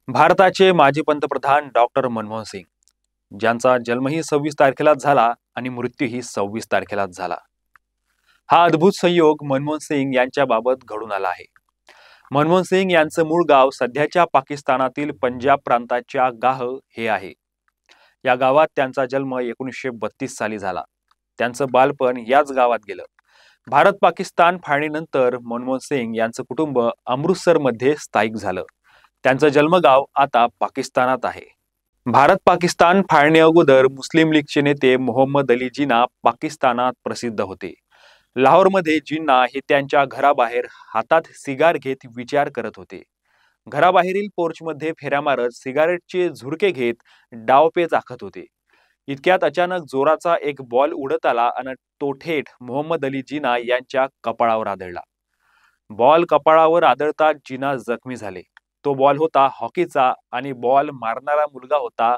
भारताचे माजी पंतप्रधान डॉक्टर मनमोहन सिंग, ज्यांचा जन्मही 26 तारखेलाच झाला आणि मृत्यूही 26 तारखेलाच झाला. हा अद्भुत संयोग मनमोहन सिंग यांच्या बाबत घडून आला आहे. मनमोहन सिंग यांचं मूळ गाव सध्याच्या पाकिस्तानातील पंजाब प्रांताच्या गाह हे आहे. या गावात त्यांचा जन्म 1932 साली झाला. त्यांचं बालपण याच गावात गेलं. भारत-पाकिस्तान फाळणीनंतर मनमोहन सिंग यांचं कुटुंब अमृतसरमध्ये स्थायिक झालं. त्यांचं जन्मगाव आता पाकिस्तानात आहे. भारत-पाकिस्तान फाळणी अगोदर मुस्लिम लीगचे नेते मोहम्मद अली जिना पाकिस्तानात प्रसिद्ध होते. लाहोरमध्ये जिन्ना हे त्यांच्या घराबाहेर हातात सिगार घेत विचार करत होते. घराबाहेरील पोर्चमध्ये फेऱ्या मारत सिगारेटचे झुरके घेत डावपेच आखत होते. इतक्यात अचानक जोराचा एक बॉल उडत आला आणि तो थेट मोहम्मद अली जिना यांच्या कपाळावर आदळला. बॉल कपाळावर आदळताच जिना जखमी झाले. तो बॉल होता हॉकीचा आणि बॉल मारणारा मुलगा होता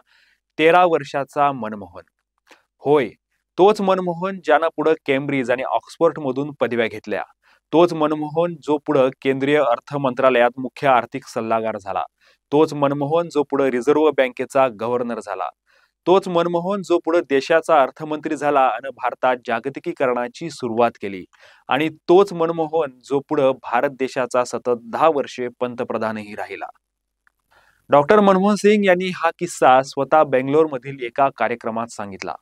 13 वर्षाचा मनमोहन. होय, तोच मनमोहन ज्यानं पुढे केम्ब्रिज आणि ऑक्सफोर्ड मधून पदव्या घेतल्या. तोच मनमोहन जो पुढे केंद्रीय अर्थ मंत्रालयात मुख्य आर्थिक सल्लागार झाला. तोच मनमोहन जो पुढे रिझर्व्ह बँकेचा गव्हर्नर झाला. तोच मनमोहन जो पुढे देशाचा अर्थमंत्री झाला आणि भारतात जागतिकीकरणाची सुरुवात केली. आणि तोच मनमोहन जो पुढे भारत देशाचा सतत 10 वर्षे पंतप्रधानही राहिला. डॉक्टर मनमोहन सिंग यांनी हा किस्सा स्वतः बेंगलोरमधील एका कार्यक्रमात सांगितला.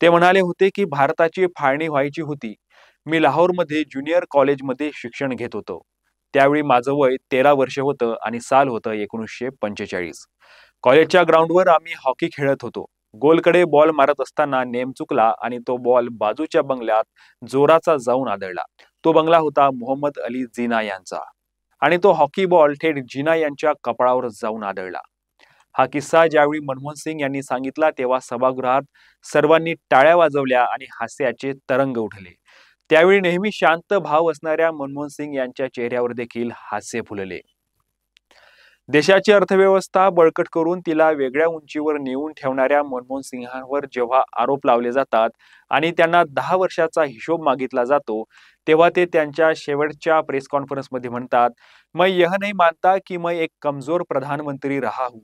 ते म्हणाले होते की भारताची फाळणी व्हायची होती. मी लाहोरमध्ये ज्युनियर कॉलेजमध्ये शिक्षण घेत होतो. त्यावेळी माझं वय 13 वर्ष होतं आणि साल होतं 1945. कॉलेजच्या ग्राउंडवर आम्ही हॉकी खेळत होतो. गोलकडे बॉल मारत असताना नेम चुकला आणि तो बॉल बाजूच्या बंगल्यात जोराचा जाऊन आदळला. तो बंगला होता मोहम्मद अली जिना यांचा आणि तो हॉकी बॉल थेट जिना यांच्या कपाळावर जाऊन आदळला. हा किस्सा ज्यावेळी मनमोहन सिंग यांनी सांगितला तेव्हा सभागृहात सर्वांनी टाळ्या वाजवल्या आणि हास्याचे तरंग उठले. त्यावेळी नेहमी शांत भाव असणाऱ्या मनमोहन सिंग यांच्या चेहऱ्यावर देखील हास्य फुलले. देशाची अर्थव्यवस्था बळकट करून तिला वेगळ्या उंचीवर नेऊन ठेवणाऱ्या मनमोहन सिंहांवर जेव्हा आरोप लावले जातात आणि त्यांना 10 वर्षाचा हिशोब मागितला जातो, तेव्हा ते त्यांच्या शेवटच्या प्रेस कॉन्फरन्समध्ये म्हणतात, मैं यह नहीं मानता कि मैं एक कमजोर प्रधानमंत्री रहा हूं.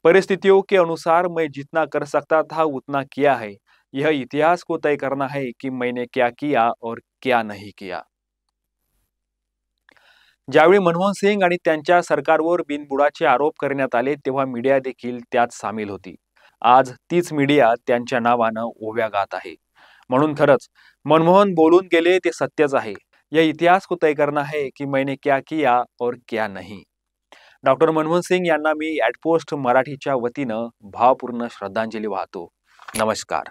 परिस्थितियों के अनुसार मैं जितना कर सकता था उतना किया है. यह इतिहास को तय करना है कि मैंने क्या किया और क्या नहीं किया. ज्यावेळी मनमोहन सिंग आणि त्यांच्या सरकारवर बिनबुडाचे आरोप करण्यात आले तेव्हा मीडिया देखील त्यात सामील होती. आज तीच मीडिया त्यांच्या नावानं ओव्या गात आहे. म्हणून खरंच मनमोहन बोलून गेले ते सत्यच आहे. यह इतिहास को तय करना है कि मैंने क्या किया और क्या नहीं. डॉक्टर मनमोहन सिंग यांना मी ॲट पोस्ट मराठीच्या वतीनं भावपूर्ण श्रद्धांजली वाहतो. नमस्कार.